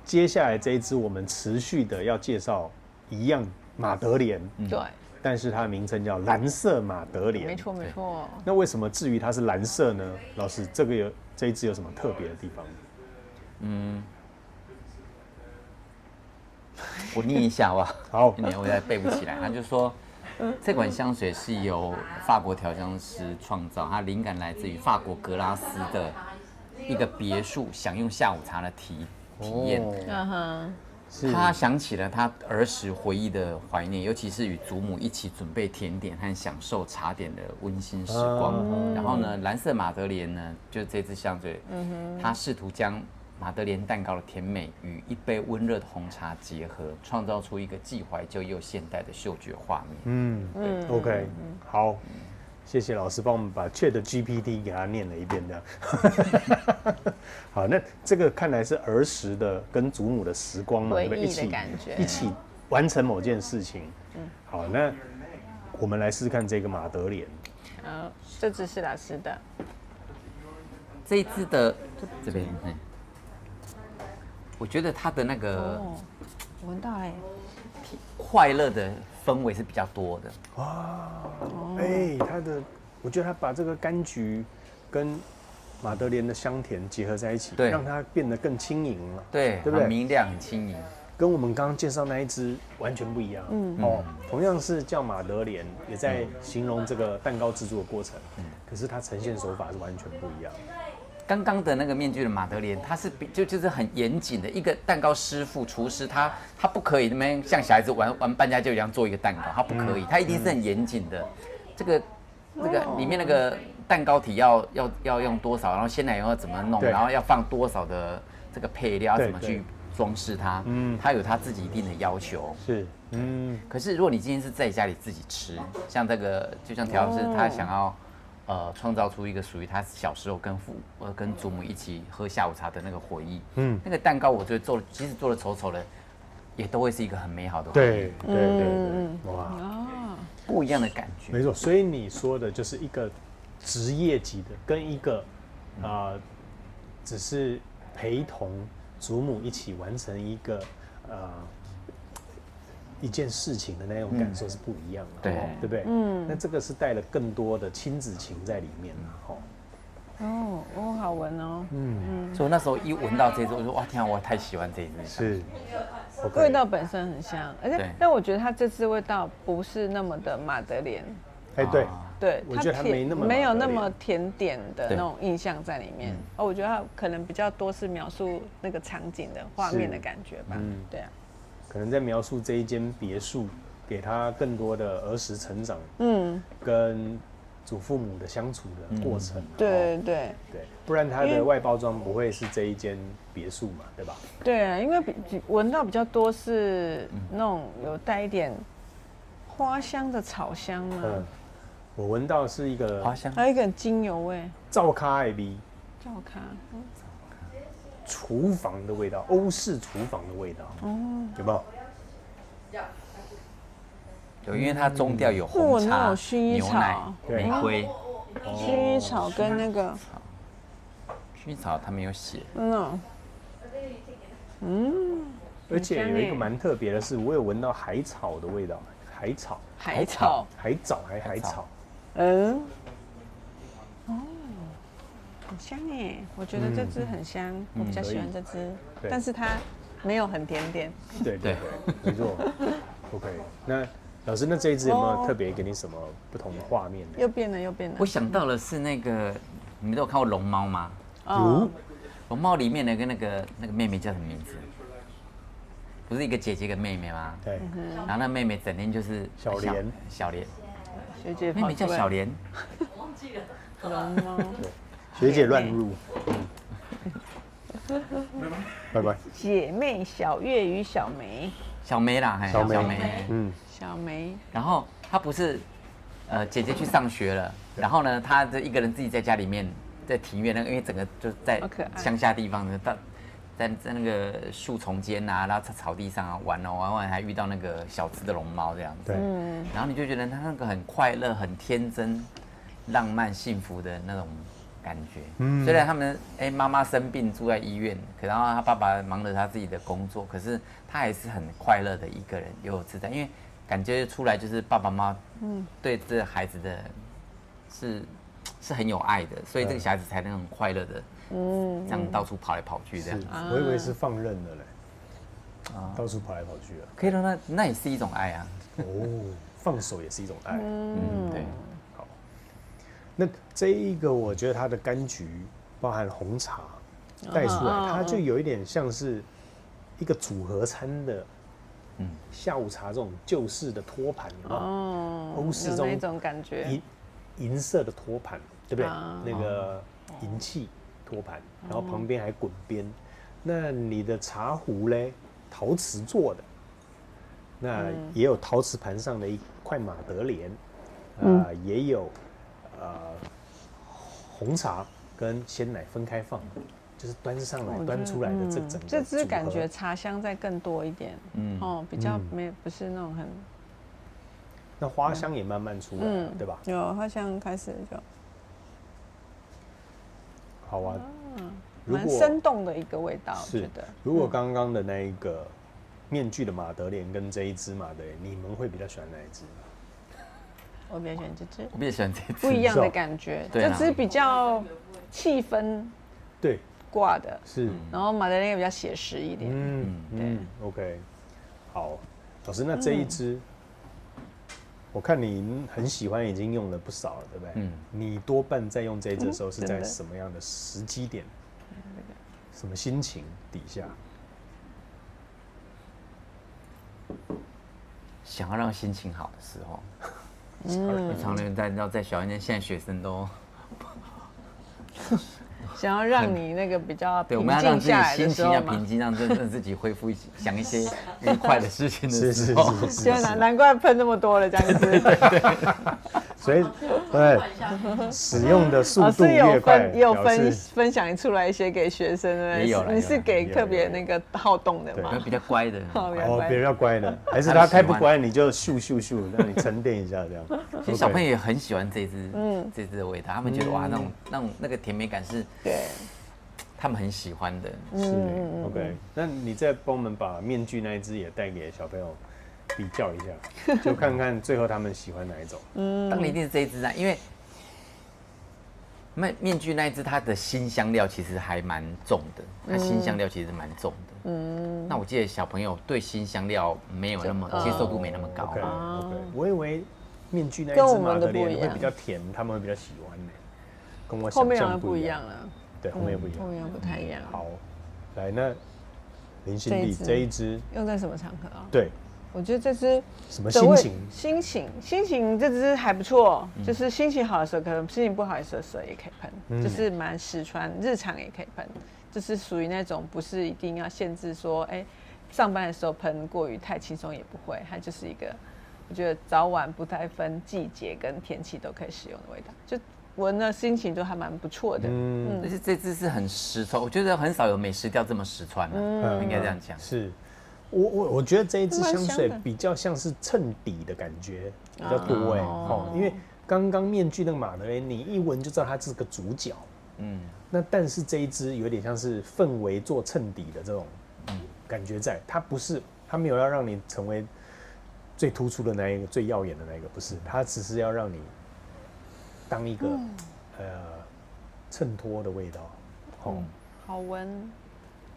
接下来这一支我们持续的要介绍一样马德莲，对，但是它的名称叫蓝色马德莲。没错没错。那为什么至于它是蓝色呢？老师，这一支有什么特别的地方？我念一下吧。好，我也背不起来。他就说，这款香水是由法国调香师创造，它灵感来自于法国格拉斯的一个别墅，享用下午茶的体验。他想起了他儿时回忆的怀念，尤其是与祖母一起准备甜点和享受茶点的温馨时光。然后呢，蓝色马德莲呢，就这支香水，他试图将马德莲蛋糕的甜美与一杯温热的红茶结合，创造出一个既怀旧又现代的嗅觉画面。OK， 好，谢谢老师帮我们把 ChatGPT 给他念了一遍，这样。好，那这个看来是儿时的跟祖母的时光嘛，回忆的感觉，一起完成某件事情。好，那我们来试试看这个马德莲。这支是老师的，这一支的这边，我觉得它的那个闻到快乐的氛围是比较多的。哇，我觉得他把这个柑橘跟马德莲的香甜结合在一起，让它变得更轻盈了。对，对不对？很明亮，很轻盈，跟我们刚刚介绍那一支完全不一样。同样是叫马德莲，也在形容这个蛋糕制作的过程，可是它呈现手法是完全不一样。刚刚的那个面具的马德莲，它是就是很严谨的一个蛋糕师傅、厨师，他不可以那么像小孩子玩扮家就一样做一个蛋糕，他不可以，他一定是很严谨的。这个里面那个蛋糕体要用多少，然后鲜奶油要怎么弄，然后要放多少的这个配料，要怎么去装饰它，他有他自己一定的要求。是，可是如果你今天是在家里自己吃，像这个就像调香师他想要。创造出一个属于他小时候跟祖母一起喝下午茶的那个回忆。那个蛋糕我觉得即使做的丑丑的，也都会是一个很美好的回忆。对，哇，不一样的感觉。没错，所以你说的就是一个职业级的，跟一个只是陪同祖母一起完成一件事情的那种感受是不一样的，对不对？那这个是带了更多的亲子情在里面好闻哦。所以我那时候一闻到这支，我说哇天啊，我太喜欢这一支。是，味道本身很香，而且但我觉得它这支味道不是那么的马德莲。对，我觉得它没有那么甜点的那种印象在里面。我觉得它可能比较多是描述那个场景的画面的感觉吧。对啊。可能在描述这一间别墅，给他更多的儿时成长，跟祖父母的相处的过程。对，不然它的外包装不会是这一间别墅嘛，对吧？对啊，因为闻到比较多是那种有带一点花香的草香嘛。我闻到是一个花香，还有一个精油味，灶咖艾味，灶咖。厨房的味道，欧式厨房的味道，有没有？有，因为它中调有红茶、牛奶、玫瑰、薰衣草跟那个薰衣草，它没有写。而且有一个蛮特别的是，我有闻到海草的味道，海藻，很香耶，我觉得这支很香，我比较喜欢这支，但是它没有很甜点。对，没错。OK， 那老师，那这一支有没有特别给你什么不同的画面呢？又变了。我想到的是那个，你们都有看过龙猫吗？龙猫里面的跟那个妹妹叫什么名字？不是一个姐姐跟妹妹吗？对。然后那妹妹整天就是小莲，学姐妹妹叫小莲，忘记了。龙猫。学姐乱入。拜拜。姐妹小月与小梅。小梅啦，小梅。小梅。然后她不是，姐姐去上学了，然后呢，她就一个人自己在家里面，在庭院因为整个就在乡下地方的，在那个树丛间啊，然后草地上玩完还遇到那个小只的龙猫这样子。然后你就觉得她那个很快乐、很天真、浪漫、幸福的那种感觉。虽然他们妈妈生病住在医院，然后他爸爸忙着他自己的工作，可是他还是很快乐的一个人，悠游自在，因为感觉出来就是爸爸妈妈对这孩子的是很有爱的，所以这个小孩子才能很快乐的这样到处跑来跑去这样。我以为是放任的嘞，到处跑来跑去啊。可以了，那也是一种爱啊。哦，放手也是一种爱。对。好，那这一个我觉得它的柑橘包含红茶带出来，它就有一点像是一个组合餐的。下午茶这种旧式的托盘，有没有？欧式那种感觉，银色的托盘，对不对？那个银器托盘，然后旁边还滚边。那你的茶壶嘞，陶瓷做的，那也有陶瓷盘上的一块马德莲，也有红茶跟鲜奶分开放的。就是端上来、端出来的这整个这支感觉茶香再更多一点，比较不是那种很。那花香也慢慢出来，对吧？有花香开始就。好啊，蛮生动的一个味道，我觉得。如果刚刚的那一个面具的马德莲跟这一支马德莲，你们会比较喜欢哪一支？我比较喜欢这支。我比较喜欢这支。不一样的感觉，这支比较气氛。对。挂的是，然后马德莲也比较写实一点。对 ，OK， 好，老师，那这一支，我看你很喜欢，已经用了不少了，对不对？你多半在用这一支的时候是在什么样的时机点？什么心情底下？想要让心情好的时候，常人在小一点，现在学生都。想要让你那个比较对，我们要让自己心情要平静，让自己恢复想一些愉快的事情的时候。难怪喷那么多了这样子。对。所以对使用的速度越快，也有分享出来一些给学生的。也有，你是给特别那个好动的吗？比较乖的。比较乖的，还是他太不乖，你就咻咻咻，让你沉淀一下这样。其实小朋友也很喜欢这支的味道，他们觉得哇，那个甜美感是。对，他们很喜欢的。OK， 那你再帮我们把面具那一只也带给小朋友比较一下，就看看最后他们喜欢哪一种。当然一定是这一只啊，因为面具那一只它的辛香料其实还蛮重的，它辛香料其实蛮重的。那我记得小朋友对辛香料没有那么接受度没那么高。OK， 我以为面具那一只马德莲会比较甜，他们会比较喜欢呢。跟我想象不一样了。对，后面也不一样，后面不太一样。好，来，那林心娣这一支用在什么场合啊？对，我觉得这支什么心情，这支还不错。就是心情好的时候，可能心情不好的时候也可以喷，就是蛮实穿，日常也可以喷。就是属于那种不是一定要限制说，上班的时候喷过于太轻松也不会，它就是一个我觉得早晚不太分季节跟天气都可以使用的味道，就。闻的心情都还蛮不错的，而且这支是很实穿，我觉得很少有美食调这么实穿的，应该这样讲。是，我觉得这一支香水比较像是衬底的感觉比较多因为刚刚面具那个马德莲，你一闻就知道它是个主角，那但是这一支有点像是氛围做衬底的这种感觉在，它没有要让你成为最突出的那一个、最耀眼的那一个，不是，它只是要让你。当一个衬托的味道，好闻。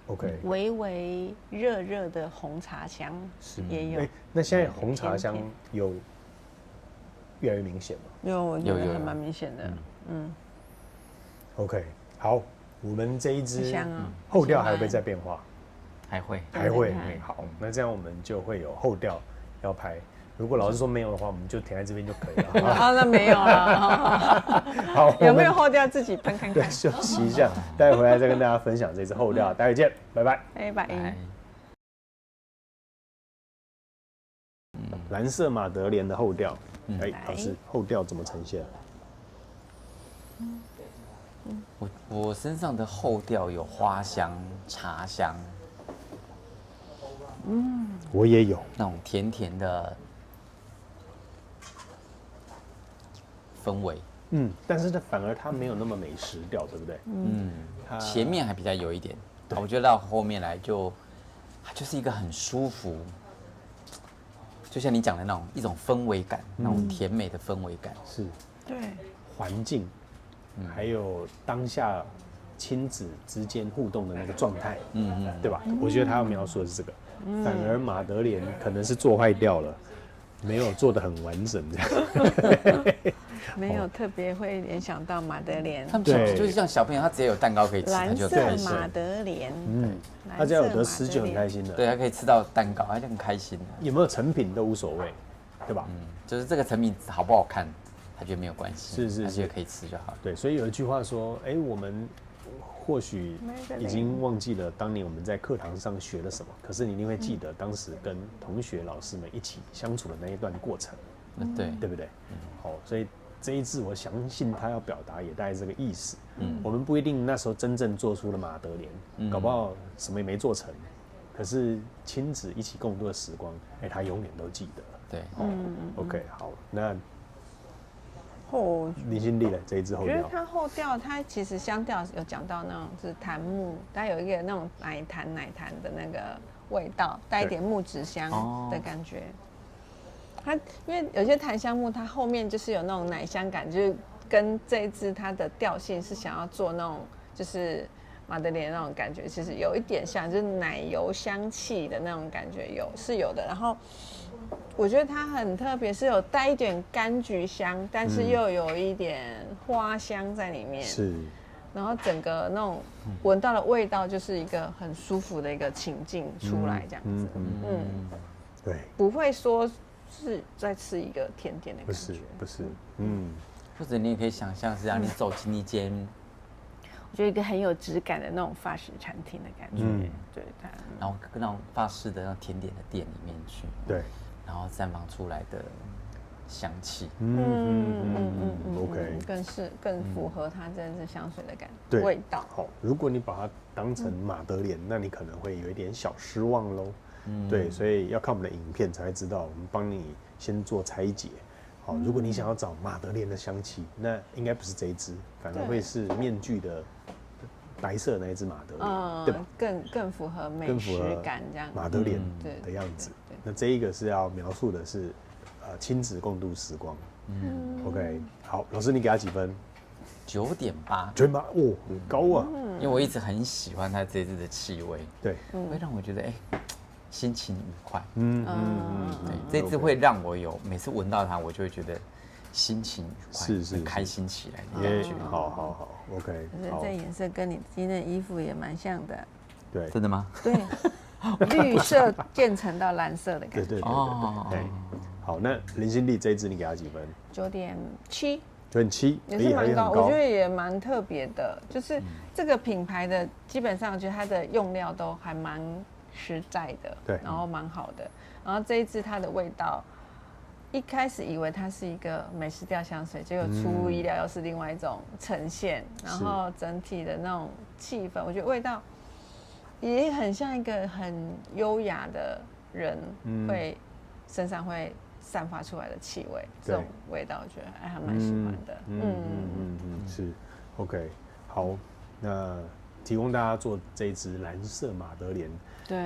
OK， 微微热热的红茶香也有。那现在红茶香有越来越明显吗？有，我觉得还蛮明显的。OK， 好，我们这一支后调还会再变化？还会。好，那这样我们就会有后调要拍。如果老师说没有的话，我们就停在这边就可以了。那没有了。好，有没有后调自己喷看看？对，休息一下，待会回来再跟大家分享这支后调。待会见，拜拜。拜拜。蓝色马德莲的后调，老师后调怎么呈现？我身上的后调有花香、茶香，我也有那种甜甜的氛围，但是反而它没有那么美食调，对不对？前面还比较有一点，我觉得到后面来它就是一个很舒服，就像你讲的那种一种氛围感，那种甜美的氛围感。是，对，环境，还有当下亲子之间互动的那个状态，对吧？我觉得他要描述的是这个，反而马德莲可能是做坏掉了，没有做得很完整，这样。没有特别会联想到马德莲。他们就是像小朋友，他只要有蛋糕可以吃，他就开心。马德莲，他只要有得吃就很开心了。对，他可以吃到蛋糕，他就很开心了。有没有成品都无所谓，对吧？就是这个成品好不好看，他觉得没有关系，是，他觉得可以吃就好。对，所以有一句话说，我们或许已经忘记了当年我们在课堂上学了什么，可是你一定会记得当时跟同学、老师们一起相处的那一段过程，对不对？好，所以这一支我相信他要表达也大概这个意思。我们不一定那时候真正做出了马德莲，搞不好什么也没做成，可是亲子一起共度的时光，他永远都记得。对，OK， 好，那后林心娣的这一支后调，我觉得它后调，它其实香调有讲到那种是檀木，它有一个那种奶檀的那个味道，带一点木质香的感觉。它因为有些檀香木，它后面就是有那种奶香感，就是跟这一支它的调性是想要做那种就是马德莲那种感觉，其实有一点像，就是奶油香气的那种感觉是有的。然后我觉得它很特别，是有带一点柑橘香，但是又有一点花香在里面。是。然后整个那种闻到的味道，就是一个很舒服的一个情境出来，这样子。对。不会说是在吃一个甜点的感觉。不是。或者你也可以想象是让你走进一间，我觉得一个很有质感的那种法式餐厅的感觉。对它。然后跟那种法式的那种甜点的店里面去。对。然后绽放出来的香气， OK， 更符合它这支香水对的味道。好，如果你把它当成马德莲，那你可能会有一点小失望喽。对，所以要看我们的影片才会知道，我们帮你先做拆解。好，如果你想要找马德莲的香气，那应该不是这一支，反而会是面具的白色的那一支马德莲，对吧？更符合美食感这样。马德莲的样子。那这一个是要描述的是，亲子共度时光。OK， 好，老师你给他几分？9.8。9.8，哦，很高啊。因为我一直很喜欢它这支的气味，对，会让我觉得心情愉快。对，这支会让我每次闻到它，我就会觉得心情愉快，是开心起来的感觉。好 ，OK。这颜色跟你今天的衣服也蛮像的。对，真的吗？对，绿色渐层到蓝色的感觉。对。好，那林心娣这一支你给他几分？9.7。9.7，也是蛮高，我觉得也蛮特别的。就是这个品牌的，基本上我觉得它的用料都还蛮实在的，对，然后蛮好的。然后这一支它的味道，一开始以为它是一个美式调香水，结果出乎意料又是另外一种呈现。然后整体的那种气氛，我觉得味道也很像一个很优雅的人会身上会散发出来的气味，这种味道我觉得还蛮喜欢的。是 OK。好，那提供大家做这一支蓝色马德莲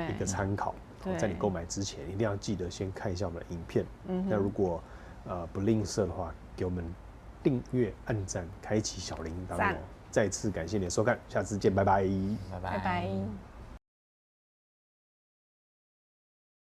一个参考。在你购买之前，一定要记得先看一下我们的影片。那如果不吝啬的话，给我们订阅、按赞、开启小铃铛哦。再次感谢你的收看，下次见，拜拜。拜拜。